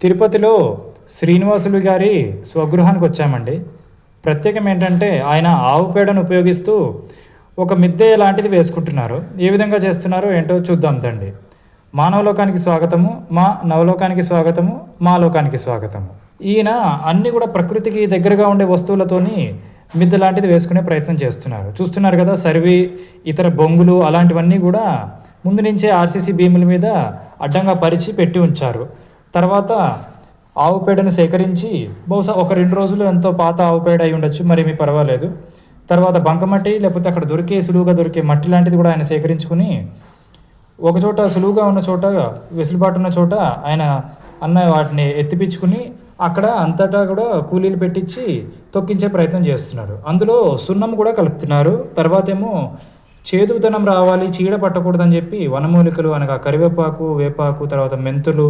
తిరుపతిలో శ్రీనివాసులు గారి స్వగృహానికి వచ్చామండి. ప్రత్యేకం ఏంటంటే ఆయన ఆవు పేడను ఉపయోగిస్తూ ఒక మిద్దె లాంటిది వేసుకుంటున్నారు. ఏ విధంగా చేస్తున్నారో ఏంటో చూద్దాం తండి. మానవలోకానికి స్వాగతము, మా నవలోకానికి స్వాగతము, మా లోకానికి స్వాగతము. ఈయన అన్నీ కూడా ప్రకృతికి దగ్గరగా ఉండే వస్తువులతోని మిద్దె లాంటిది వేసుకునే ప్రయత్నం చేస్తున్నారు. చూస్తున్నారు కదా, సర్వి, ఇతర బొంగులు అలాంటివన్నీ కూడా ముందు నుంచే ఆర్సీసీ బీముల మీద అడ్డంగా పరిచి పెట్టి ఉంచారు. తర్వాత ఆవు పేడను సేకరించి, బహుశా ఒక 2 రోజులు ఎంతో పాత ఆవు పేడ అయి ఉండొచ్చు, మరేమీ పర్వాలేదు. తర్వాత బంకమట్టి లేకపోతే అక్కడ సులువుగా దొరికే మట్టి లాంటిది కూడా ఆయన సేకరించుకుని ఒకచోట సులువుగా ఉన్న చోట, వెసులుబాటు ఉన్న చోట ఆయన వాటిని ఎత్తిపించుకుని అక్కడ అంతటా కూడా కూలీలు పెట్టించి తొక్కించే ప్రయత్నం చేస్తున్నారు. అందులో సున్నం కూడా కలుపుతున్నారు. తర్వాత ఏమో చేదుతనం రావాలి, చీడ పట్టకూడదని చెప్పి వనమూలికలు అనగా కరివేపాకు, వేపాకు, తర్వాత మెంతులు,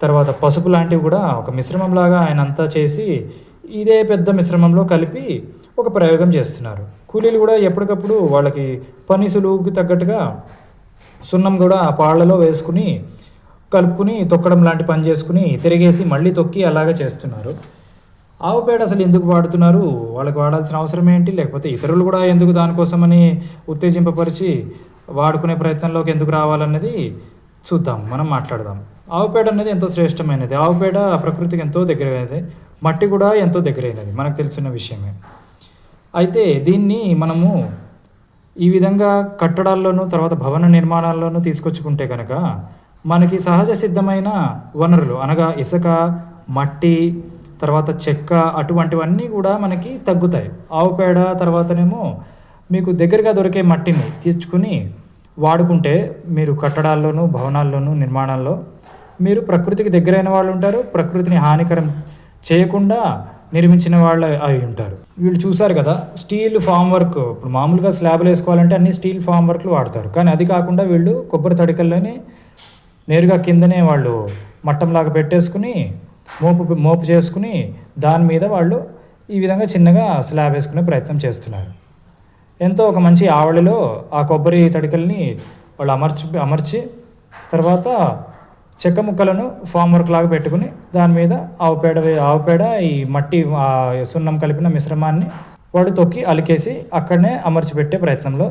తర్వాత పసుపు లాంటివి కూడా ఒక మిశ్రమంలాగా ఆయన అంతా చేసి ఇదే పెద్ద మిశ్రమంలో కలిపి ఒక ప్రయోగం చేస్తున్నారు. కూలీలు కూడా ఎప్పటికప్పుడు వాళ్ళకి పని సులువుకి తగ్గట్టుగా సున్నం కూడా ఆ పాళ్లలో వేసుకుని కలుపుకుని తొక్కడం లాంటి పని చేసుకుని తిరిగేసి మళ్ళీ తొక్కి అలాగే చేస్తున్నారు. ఆవు పేడ అసలు ఎందుకు వాడుతున్నారు, వాళ్ళకి వాడాల్సిన అవసరం ఏంటి, లేకపోతే ఇతరులు కూడా ఎందుకు దానికోసమని ఉత్తేజింపపరిచి వాడుకునే ప్రయత్నంలోకి ఎందుకు రావాలన్నది చూద్దాం, మనం మాట్లాడదాం. ఆవు పేడ అనేది ఎంతో శ్రేష్టమైనది. ఆవు పేడ ప్రకృతికి ఎంతో దగ్గరైనది, మట్టి కూడా ఎంతో దగ్గరైనది, మనకు తెలిసిన విషయమే. అయితే దీన్ని మనము ఈ విధంగా కట్టడాల్లోనూ తర్వాత భవన నిర్మాణాల్లోనూ తీసుకొచ్చుకుంటే కనుక మనకి సహజ సిద్ధమైన వనరులు అనగా ఇసుక, మట్టి, తర్వాత చెక్క అటువంటివన్నీ కూడా మనకి తగ్గుతాయి. ఆవు పేడ తర్వాతనేమో మీకు దగ్గరగా దొరికే మట్టిని తెచ్చుకుని వాడుకుంటే మీరు కట్టడాల్లోనూ భవనాల్లోనూ నిర్మాణాల్లో మీరు ప్రకృతికి దగ్గరైన వాళ్ళు ఉంటారు. ప్రకృతిని హానికరం చేయకుండా నిర్మించిన వాళ్ళు అయి ఉంటారు. వీళ్ళు చూసారు కదా, స్టీల్ ఫామ్ వర్క్. ఇప్పుడు మామూలుగా స్లాబ్లు వేసుకోవాలంటే అన్ని స్టీల్ ఫామ్ వర్క్లు వాడతారు. కానీ అది కాకుండా వీళ్ళు కొబ్బరి తడికల్లోనే నేరుగా కిందనే వాళ్ళు మట్టంలాగా పెట్టేసుకుని మోపు చేసుకుని దాని మీద వాళ్ళు ఈ విధంగా చిన్నగా స్లాబ్ వేసుకునే ప్రయత్నం చేస్తున్నారు. ఎంతో ఒక మంచి ఆవళిలో ఆ కొబ్బరి తడికల్ని వాళ్ళు అమర్చి తర్వాత చెక్క ముక్కలను ఫామ్ వర్క్ లాగా పెట్టుకుని దాని మీద ఆవు పేడ ఈ మట్టి సున్నం కలిపిన మిశ్రమాన్ని వాడు తొక్కి అలికేసి అక్కడనే అమర్చిపెట్టే ప్రయత్నంలో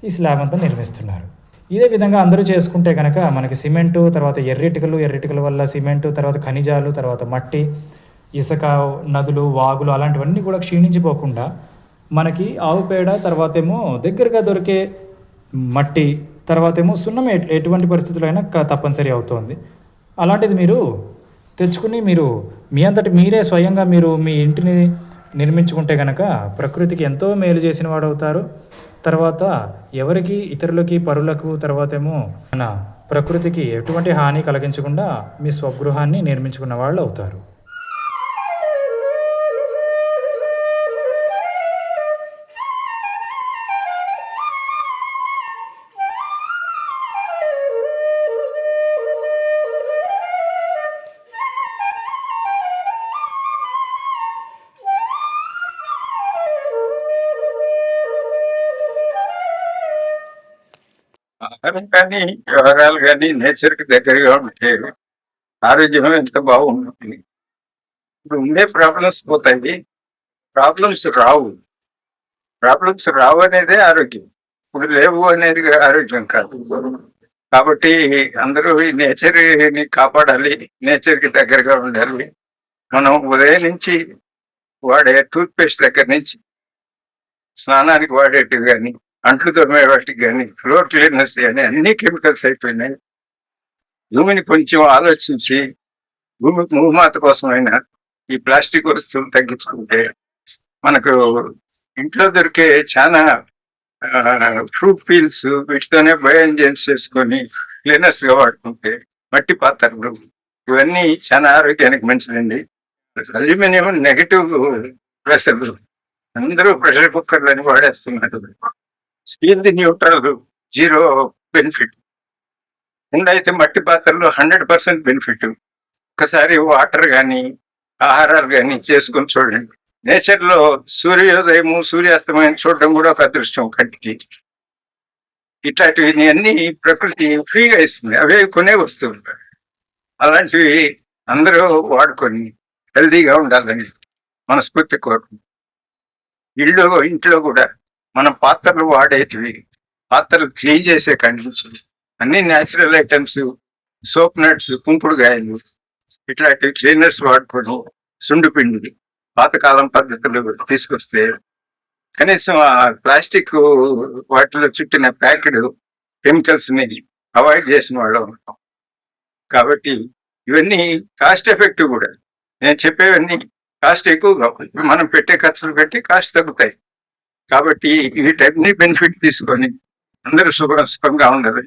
ఈ స్లాబ్ అంతా నిర్మిస్తున్నారు. ఇదే విధంగా అందరూ చేసుకుంటే కనుక మనకి సిమెంటు, తర్వాత ఎర్రిటికల వల్ల సిమెంటు, తర్వాత ఖనిజాలు, తర్వాత మట్టి, ఇసుక, నదులు, వాగులు అలాంటివన్నీ కూడా క్షీణించిపోకుండా మనకి ఆవు పేడ తర్వాతేమో దగ్గరగా దొరికే మట్టి, తర్వాతేమో సున్నం ఎటువంటి పరిస్థితులైనా తప్పనిసరి అవుతుంది. అలాంటిది మీరు తెచ్చుకుని మీరు మీ అంతటి మీరే స్వయంగా మీరు మీ ఇంటిని నిర్మించుకుంటే కనుక ప్రకృతికి ఎంతో మేలు చేసిన వాడు అవుతారు. తర్వాత ఎవరికి, ఇతరులకి, పరులకు, తర్వాతేమో మన ప్రకృతికి ఎటువంటి హాని కలిగించకుండా మీ స్వగృహాన్ని నిర్మించుకున్న వాళ్ళు అవుతారు. ఆహారం కానీ వ్యవహారాలు కానీ నేచర్కి దగ్గరగా ఉంటే ఆరోగ్యం ఎంత బాగుంటుంది. ఇప్పుడు ఉండే ప్రాబ్లమ్స్ పోతాయి, ప్రాబ్లమ్స్ రావు అనేదే ఆరోగ్యం. ఇప్పుడు లేవు అనేది ఆరోగ్యం కాదు. కాబట్టి అందరూ ఈ నేచర్ని కాపాడాలి, నేచర్కి దగ్గరగా ఉండాలి. మనం ఉదయం నుంచి వాడే టూత్ పేస్ట్ దగ్గర నుంచి స్నానానికి వాడేటివి కానీ, అంట్లు తోమే వాటికి కానీ, ఫ్లోర్ క్లీనర్స్ కానీ అన్ని కెమికల్స్ అయిపోయినాయి. భూమిని కొంచెం ఆలోచించి భూమాత కోసమైనా ఈ ప్లాస్టిక్ వస్తువులు తగ్గించుకుంటే మనకు ఇంట్లో దొరికే చాలా ఫ్రూట్ పీల్స్ వీటితోనే బయో ఎంజైమ్స్ చేసుకొని క్లీనర్స్ గా వాడుకుంటే మట్టి పాత్రలు ఇవన్నీ చాలా ఆరోగ్యానికి మంచిదండి. అల్యూమినియం నెగటివ్ ప్రెషర్, అందరూ ప్రెషర్ కుక్కర్లని వాడేస్తున్నారు. స్టీల్ ది న్యూట్రల్, జీరో బెనిఫిట్. ఉండైతే మట్టి పాత్రలో 100% బెనిఫిట్. ఒకసారి వాటర్ కానీ ఆహారాలు కానీ చేసుకొని చూడండి. నేచర్ లో సూర్యోదయము సూర్యాస్తమయం చూడడం కూడా ఒక అదృష్టం కంటికి. ఇట్లాంటివి అన్ని ప్రకృతి ఫ్రీగా ఇస్తుంది, అవే కొనే వస్తువులు. అలాంటివి అందరూ వాడుకొని హెల్దీగా ఉండాలని మనస్ఫూర్తి కోరు. ఇంట్లో కూడా మనం పాత్రలు వాడేటివి, పాత్రలు క్లీన్ చేసే కండిషన్స్ అన్ని న్యాచురల్ ఐటమ్స్, సోప్ నట్స్, కుంకుడుగాయలు ఇట్లాంటి క్లీనర్స్ వాడుకొని సుండు పిండి పాతకాలం పద్ధతులు తీసుకొస్తే కనీసం ఆ ప్లాస్టిక్ వాటిలో చుట్టిన ప్యాకెడ్ కెమికల్స్ ని అవాయిడ్ చేసిన వాళ్ళు ఉంటాం. కాబట్టి ఇవన్నీ కాస్ట్ ఎఫెక్టివ్ కూడా. నేను చెప్పేవన్నీ కాస్ట్ ఎక్కువగా మనం పెట్టే ఖర్చులు పెట్టి కాస్ట్ తగ్గుతాయి. కాబట్టి వీటన్ని బెనిఫిట్ తీసుకొని అందరూ సుఖంగా ఉండాలి.